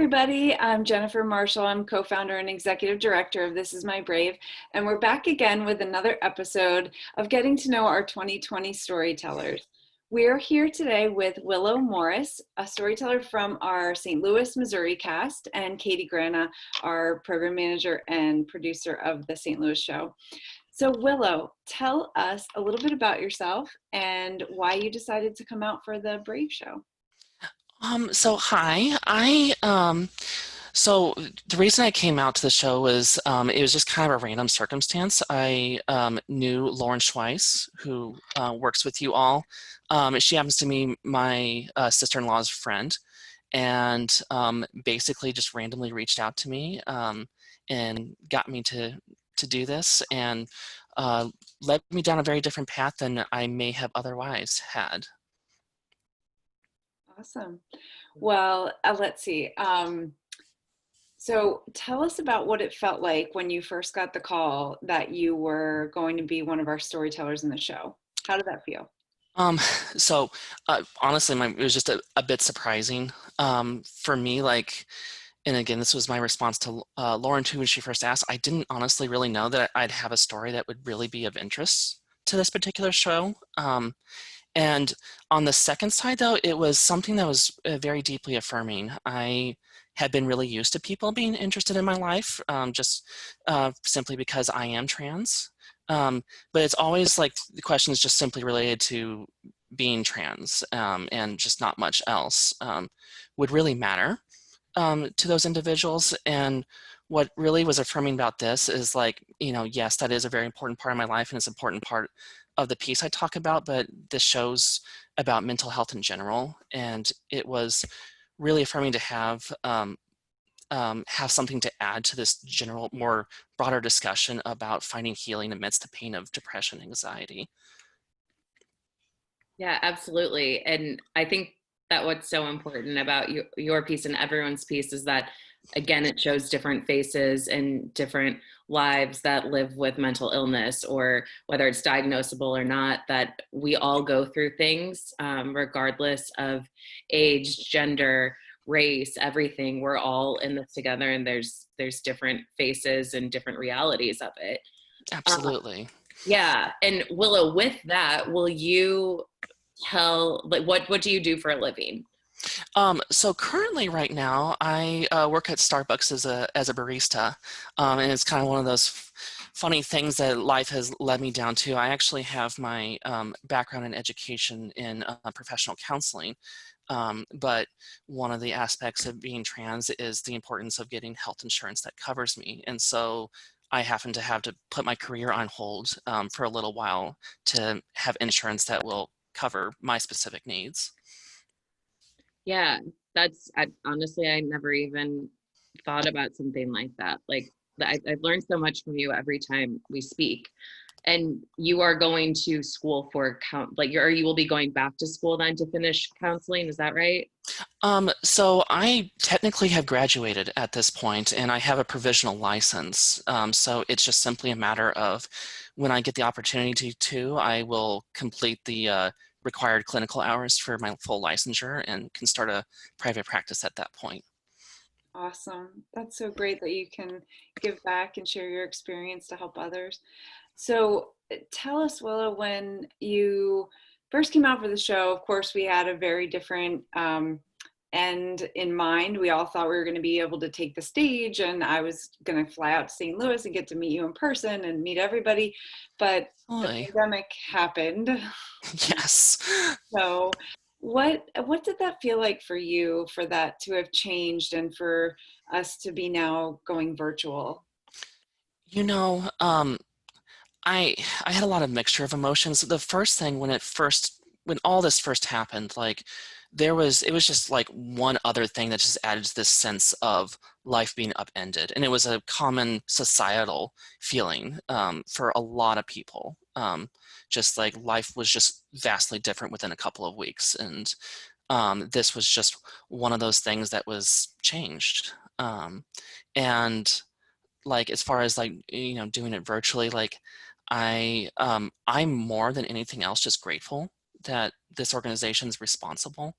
Everybody, I'm Jennifer Marshall. I'm co-founder and executive director of This Is My Brave, and we're back again with another episode of getting to know our 2020 storytellers. We're here today with Willow Morris, a storyteller from our St. Louis, Missouri cast, and Katie Grana, our program manager and producer of the St. Louis show. So Willow, tell us a little bit about yourself and why you decided to come out for the Brave show. So hi, so the reason I came out to the show was it was just kind of a random circumstance. I knew Lauren Schweiss, who works with you all. She happens to be my sister-in-law's friend, and basically just randomly reached out to me and got me to do this, and led me down a very different path than I may have otherwise had. Awesome. Well, let's see. So tell us about what it felt like when you first got the call that you were going to be one of our storytellers in the show. How did that feel? Um, so honestly, it was just a bit surprising for me. Like, and again, this was my response to Lauren too when she first asked. I didn't honestly really know that I'd have a story that would really be of interest to this particular show. And on the second side, though, it was something that was very deeply affirming. I had been really used to people being interested in my life, just simply because I am trans. But it's always like the question is just simply related to being trans, and just not much else would really matter to those individuals. And what really was affirming about this is like, yes, that is a very important part of my life and it's an important part of the piece I talk about, but this show's about mental health in general. And it was really affirming to have something to add to this general, more broader discussion about finding healing amidst the pain of depression and anxiety. Yeah, absolutely. And I think that what's so important about your piece and everyone's piece is that, again, it shows different faces and different lives that live with mental illness, or whether it's diagnosable or not, that we all go through things regardless of age, gender, race, everything. We're all in this together, and there's different faces and different realities of it. Absolutely. Yeah. And Willow, with that, will you tell, like, what do you do for a living? So currently right now, I work at Starbucks as a barista, and it's kind of one of those funny things that life has led me down to. I actually have my background in education in professional counseling, but one of the aspects of being trans is the importance of getting health insurance that covers me. And so I happen to have to put my career on hold for a little while to have insurance that will cover my specific needs. Yeah, honestly, I never even thought about something like that. Like, I've learned so much from you every time we speak. And you are going to school for you will be going back to school then to finish counseling. Is that right? So I technically have graduated at this point, and I have a provisional license. So it's just simply a matter of when I get the opportunity to, I will complete the required clinical hours for my full licensure and can start a private practice at that point. Awesome. That's so great that you can give back and share your experience to help others. So tell us, Willow, when you first came out for the show, of course, we had a very different end in mind. We all thought we were going to be able to take the stage, and I was going to fly out to St. Louis and get to meet you in person and meet everybody. But the pandemic happened. Yes. So what did that feel like for you, for that to have changed and for us to be now going virtual? I had a lot of mixture of emotions. The first thing when all this first happened, like it was just like one other thing that just added to this sense of life being upended. And it was a common societal feeling for a lot of people. Just like life was just vastly different within a couple of weeks. And this was just one of those things that was changed. And like, as far as like, doing it virtually, like I'm more than anything else just grateful that this organization is responsible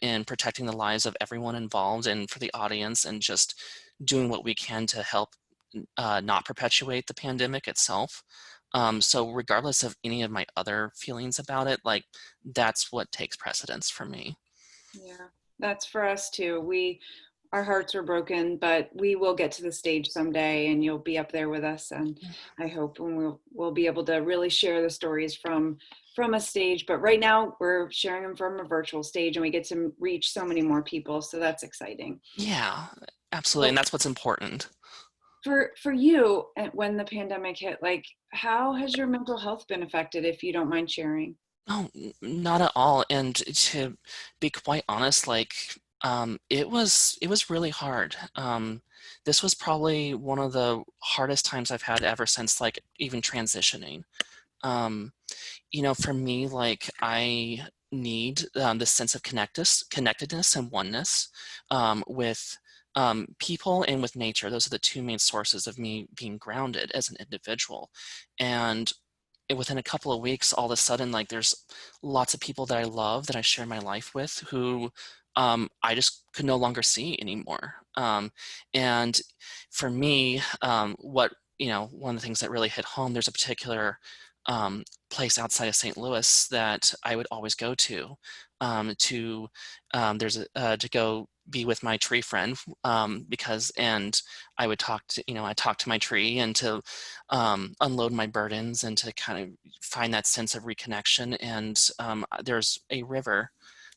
in protecting the lives of everyone involved and for the audience, and just doing what we can to help not perpetuate the pandemic itself. So regardless of any of my other feelings about it, like that's what takes precedence for me. Yeah, that's for us too. Our hearts were broken, but we will get to the stage someday, and you'll be up there with us. And I hope when we'll be able to really share the stories from a stage. But right now, we're sharing them from a virtual stage, and we get to reach so many more people. So that's exciting. Yeah, absolutely, and that's what's important. For you, when the pandemic hit, like, how has your mental health been affected, if you don't mind sharing? No, not at all. And to be quite honest, like it was really hard. This was probably one of the hardest times I've had ever since like even transitioning. Um, for me, like I need this sense of connectedness and oneness with people and with nature. Those are the two main sources of me being grounded as an individual. And within a couple of weeks, all of a sudden, like there's lots of people that I love, that I share my life with, who I just could no longer see anymore. And for me, one of the things that really hit home, there's a particular place outside of St. Louis that I would always go to to go be with my tree friend, and I would I talk to my tree and to unload my burdens and to kind of find that sense of reconnection. And there's a river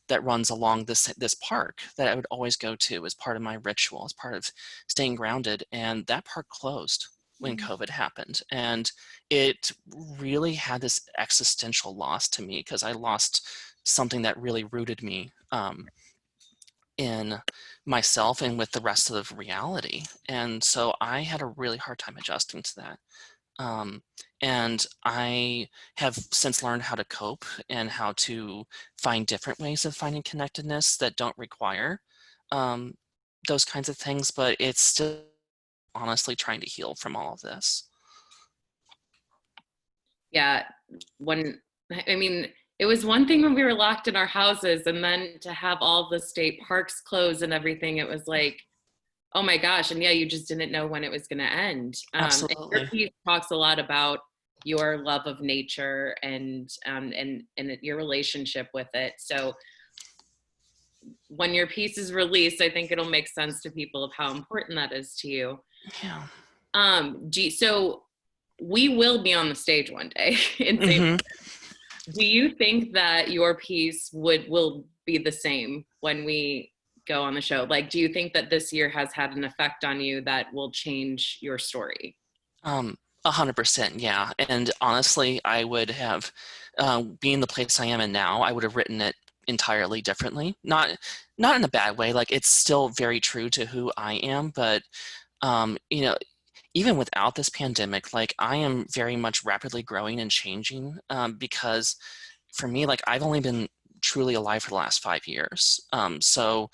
that runs along this park that I would always go to as part of my ritual, as part of staying grounded. And that park closed when COVID happened. And it really had this existential loss to me, because I lost something that really rooted me in myself and with the rest of reality. And so I had a really hard time adjusting to that. And I have since learned how to cope and how to find different ways of finding connectedness that don't require um, those kinds of things, but it's still honestly trying to heal from all of this. Yeah, I mean, it was one thing when we were locked in our houses, and then to have all the state parks closed and everything, it was like, oh my gosh. And yeah, you just didn't know when it was going to end. And your Absolutely. piece talks a lot about your love of nature and your relationship with it. So when your piece is released, I think it'll make sense to people of how important that is to you. Yeah. So we will be on the stage one day in St. Mm-hmm. Do you think that your piece will be the same when we go on the show? Like, do you think that this year has had an effect on you that will change your story? 100%, yeah. And honestly, I would have, being the place I am in now, I would have written it entirely differently. Not in a bad way. Like it's still very true to who I am, but um, you know, even without this pandemic, like I am very much rapidly growing and changing, because for me, like I've only been truly alive for the last 5 years. So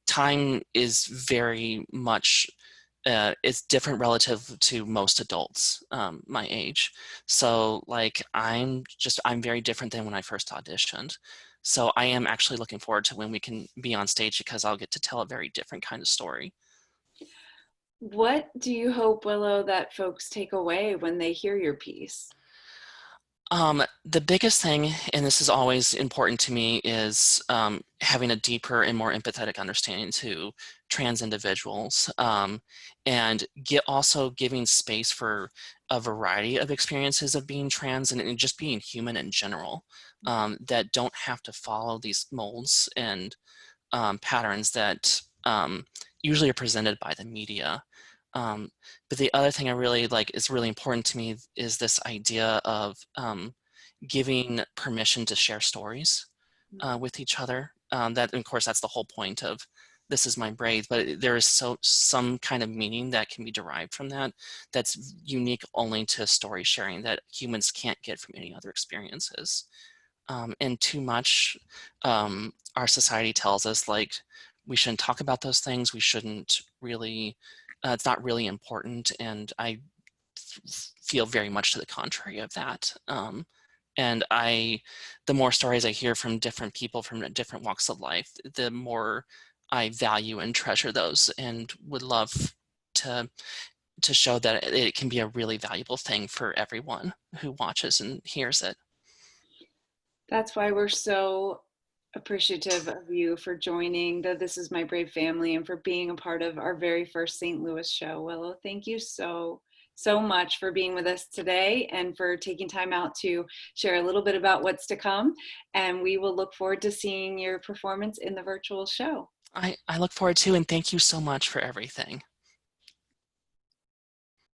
time is very much it's different relative to most adults my age. So like I'm very different than when I first auditioned. So I am actually looking forward to when we can be on stage, because I'll get to tell a very different kind of story. What do you hope, Willow, that folks take away when they hear your piece? The biggest thing, and this is always important to me, is having a deeper and more empathetic understanding to trans individuals, and also giving space for a variety of experiences of being trans and just being human in general, that don't have to follow these molds and patterns that usually are presented by the media. But the other thing I really like is really important to me is this idea of giving permission to share stories with each other. That, of course, that's the whole point of This Is My Brave, but there is some kind of meaning that can be derived from that that's unique only to story sharing, that humans can't get from any other experiences. And too much, our society tells us like we shouldn't talk about those things. We shouldn't really, it's not really important. And I feel very much to the contrary of that. And the more stories I hear from different people from different walks of life, the more I value and treasure those, and would love to show that it can be a really valuable thing for everyone who watches and hears it. That's why we're so appreciative of you for joining the This Is My Brave family and for being a part of our very first St. Louis show. Willow, thank you so much for being with us today and for taking time out to share a little bit about what's to come. And we will look forward to seeing your performance in the virtual show. I look forward to, and thank you so much for everything.